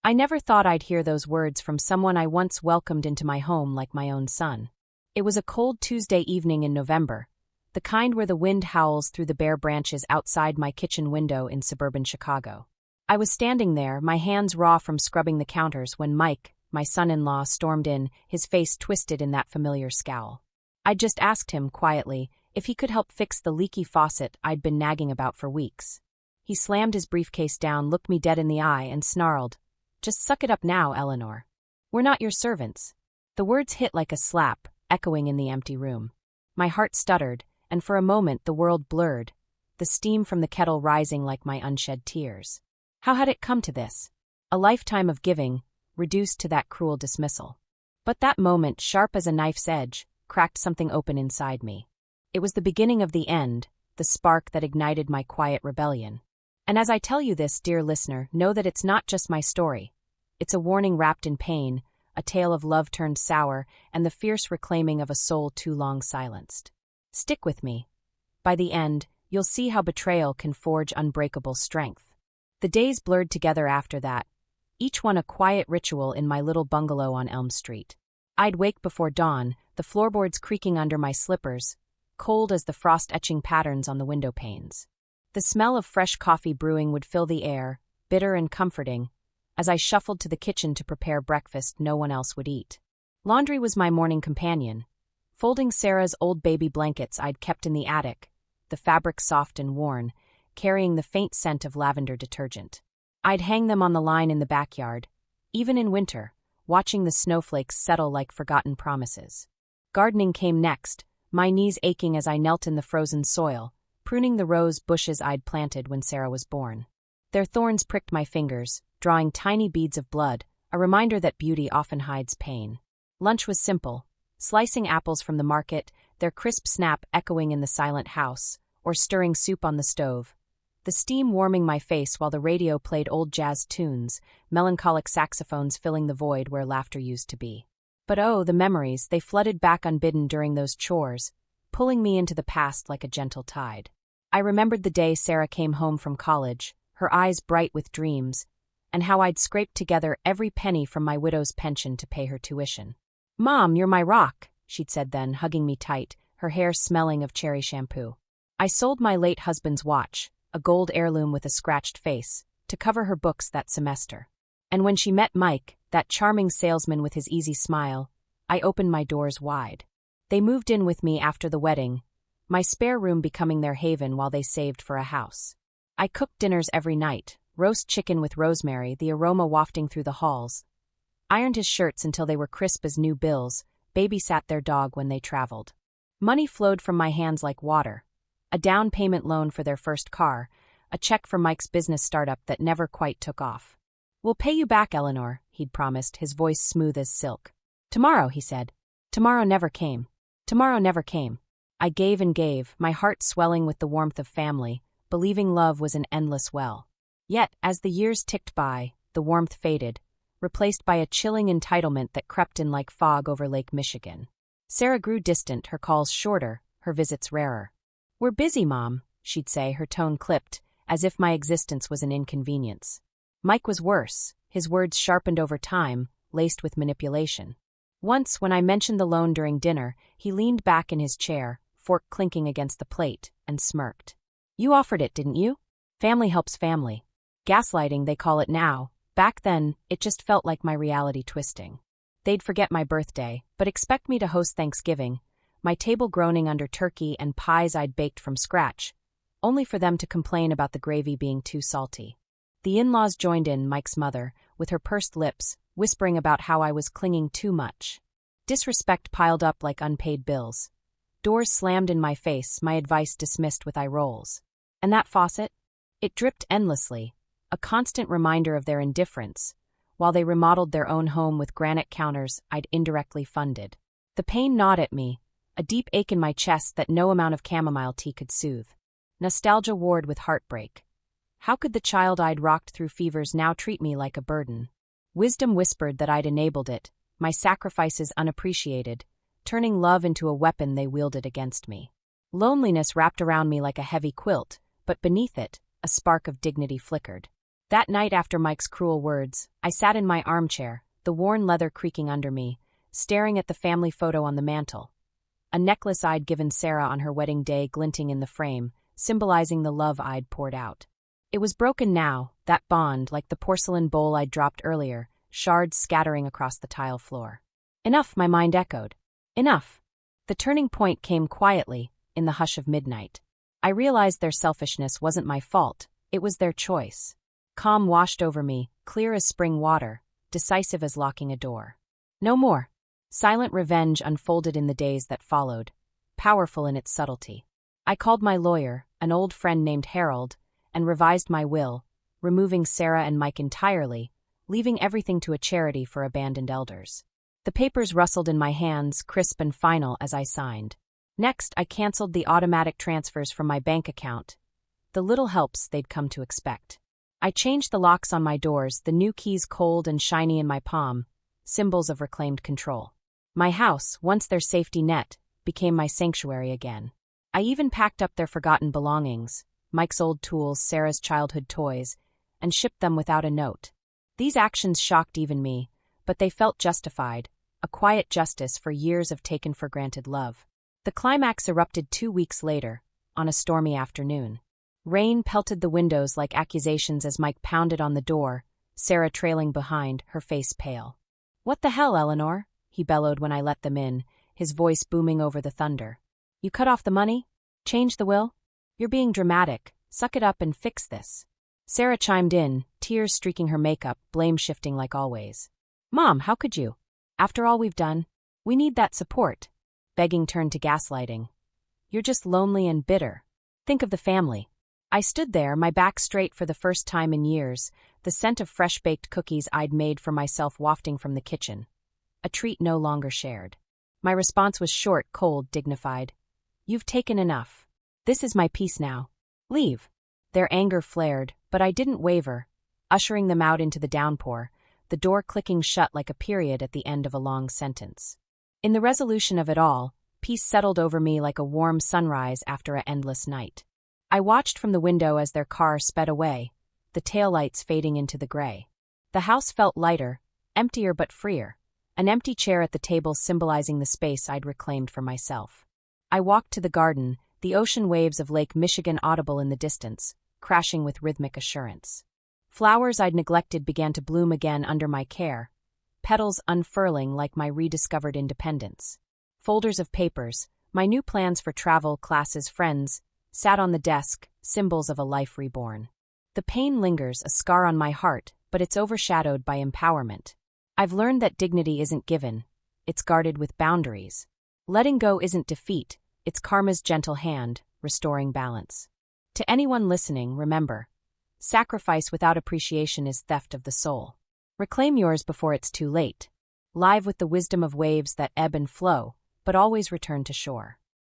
I never thought I'd hear those words from someone I once welcomed into my home like my own son. It was a cold Tuesday evening in November, the kind where the wind howls through the bare branches outside my kitchen window in suburban Chicago. I was standing there, my hands raw from scrubbing the counters, when Mike, my son-in-law, stormed in, his face twisted in that familiar scowl. I'd just asked him, quietly, if he could help fix the leaky faucet I'd been nagging about for weeks. He slammed his briefcase down, looked me dead in the eye, and snarled, "Just suck it up now, Eleanor. We're not your servants." The words hit like a slap, echoing in the empty room. My heart stuttered, and for a moment the world blurred, the steam from the kettle rising like my unshed tears. How had it come to this? A lifetime of giving, reduced to that cruel dismissal. But that moment, sharp as a knife's edge, cracked something open inside me. It was the beginning of the end, the spark that ignited my quiet rebellion. And as I tell you this, dear listener, know that it's not just my story. It's a warning wrapped in pain, a tale of love turned sour, and the fierce reclaiming of a soul too long silenced. Stick with me. By the end, you'll see how betrayal can forge unbreakable strength. The days blurred together after that, each one a quiet ritual in my little bungalow on Elm Street. I'd wake before dawn, the floorboards creaking under my slippers, cold as the frost-etching patterns on the window panes. The smell of fresh coffee brewing would fill the air, bitter and comforting, as I shuffled to the kitchen to prepare breakfast no one else would eat. Laundry was my morning companion, folding Sarah's old baby blankets I'd kept in the attic, the fabric soft and worn, carrying the faint scent of lavender detergent. I'd hang them on the line in the backyard, even in winter, watching the snowflakes settle like forgotten promises. Gardening came next, my knees aching as I knelt in the frozen soil, pruning the rose bushes I'd planted when Sarah was born. Their thorns pricked my fingers, drawing tiny beads of blood, a reminder that beauty often hides pain. Lunch was simple, slicing apples from the market, their crisp snap echoing in the silent house, or stirring soup on the stove, the steam warming my face while the radio played old jazz tunes, melancholic saxophones filling the void where laughter used to be. But oh, the memories, they flooded back unbidden during those chores, pulling me into the past like a gentle tide. I remembered the day Sarah came home from college, her eyes bright with dreams, and how I'd scraped together every penny from my widow's pension to pay her tuition. "Mom, you're my rock," she'd said then, hugging me tight, her hair smelling of cherry shampoo. I sold my late husband's watch, a gold heirloom with a scratched face, to cover her books that semester. And when she met Mike, that charming salesman with his easy smile, I opened my doors wide. They moved in with me after the wedding, my spare room becoming their haven while they saved for a house. I cooked dinners every night, roast chicken with rosemary, the aroma wafting through the halls, ironed his shirts until they were crisp as new bills, babysat their dog when they traveled. Money flowed from my hands like water. A down payment loan for their first car, a check for Mike's business startup that never quite took off. "We'll pay you back, Eleanor," he'd promised, his voice smooth as silk. "Tomorrow," he said. Tomorrow never came. Tomorrow never came. I gave and gave, my heart swelling with the warmth of family, believing love was an endless well. Yet, as the years ticked by, the warmth faded, replaced by a chilling entitlement that crept in like fog over Lake Michigan. Sarah grew distant, her calls shorter, her visits rarer. "We're busy, Mom," she'd say, her tone clipped, as if my existence was an inconvenience. Mike was worse, his words sharpened over time, laced with manipulation. Once, when I mentioned the loan during dinner, he leaned back in his chair, fork clinking against the plate, and smirked. "You offered it, didn't you? Family helps family. Gaslighting, they call it now. Back then, it just felt like my reality twisting. They'd forget my birthday, but expect me to host Thanksgiving, my table groaning under turkey and pies I'd baked from scratch, only for them to complain about the gravy being too salty. The in-laws joined in, Mike's mother, with her pursed lips, whispering about how I was clinging too much. Disrespect piled up like unpaid bills. Doors slammed in my face, my advice dismissed with eye rolls. And that faucet? It dripped endlessly, a constant reminder of their indifference, while they remodeled their own home with granite counters I'd indirectly funded. The pain gnawed at me, a deep ache in my chest that no amount of chamomile tea could soothe. Nostalgia warred with heartbreak. How could the child I'd rocked through fevers now treat me like a burden? Wisdom whispered that I'd enabled it, my sacrifices unappreciated, turning love into a weapon they wielded against me. Loneliness wrapped around me like a heavy quilt, but beneath it, a spark of dignity flickered. That night after Mike's cruel words, I sat in my armchair, the worn leather creaking under me, staring at the family photo on the mantel. A necklace I'd given Sarah on her wedding day glinting in the frame, symbolizing the love I'd poured out. It was broken now, that bond, like the porcelain bowl I'd dropped earlier, shards scattering across the tile floor. Enough, my mind echoed. Enough. The turning point came quietly, in the hush of midnight. I realized their selfishness wasn't my fault, it was their choice. Calm washed over me, clear as spring water, decisive as locking a door. No more. Silent revenge unfolded in the days that followed, powerful in its subtlety. I called my lawyer, an old friend named Harold, and revised my will, removing Sarah and Mike entirely, leaving everything to a charity for abandoned elders. The papers rustled in my hands, crisp and final, as I signed. Next, I canceled the automatic transfers from my bank account, the little helps they'd come to expect. I changed the locks on my doors, the new keys cold and shiny in my palm, symbols of reclaimed control. My house, once their safety net, became my sanctuary again. I even packed up their forgotten belongings, Mike's old tools, Sarah's childhood toys, and shipped them without a note. These actions shocked even me, but they felt justified, a quiet justice for years of taken-for-granted love. The climax erupted 2 weeks later, on a stormy afternoon. Rain pelted the windows like accusations as Mike pounded on the door, Sarah trailing behind, her face pale. "What the hell, Eleanor?" he bellowed when I let them in, his voice booming over the thunder. "You cut off the money? Change the will? You're being dramatic. Suck it up and fix this." Sarah chimed in, tears streaking her makeup, blame shifting like always. "Mom, how could you? After all we've done, we need that support." Begging turned to gaslighting. "You're just lonely and bitter. Think of the family." I stood there, my back straight for the first time in years, the scent of fresh-baked cookies I'd made for myself wafting from the kitchen. A treat no longer shared. My response was short, cold, dignified. "You've taken enough. This is my piece now. Leave." Their anger flared, but I didn't waver, ushering them out into the downpour, the door clicking shut like a period at the end of a long sentence. In the resolution of it all, peace settled over me like a warm sunrise after an endless night. I watched from the window as their car sped away, the taillights fading into the gray. The house felt lighter, emptier but freer, an empty chair at the table symbolizing the space I'd reclaimed for myself. I walked to the garden, the ocean waves of Lake Michigan audible in the distance, crashing with rhythmic assurance. Flowers I'd neglected began to bloom again under my care, petals unfurling like my rediscovered independence. Folders of papers, my new plans for travel, classes, friends, sat on the desk, symbols of a life reborn. The pain lingers, a scar on my heart, but it's overshadowed by empowerment. I've learned that dignity isn't given, it's guarded with boundaries. Letting go isn't defeat, it's karma's gentle hand, restoring balance. To anyone listening, remember, sacrifice without appreciation is theft of the soul. Reclaim yours before it's too late. Live with the wisdom of waves that ebb and flow, but always return to shore.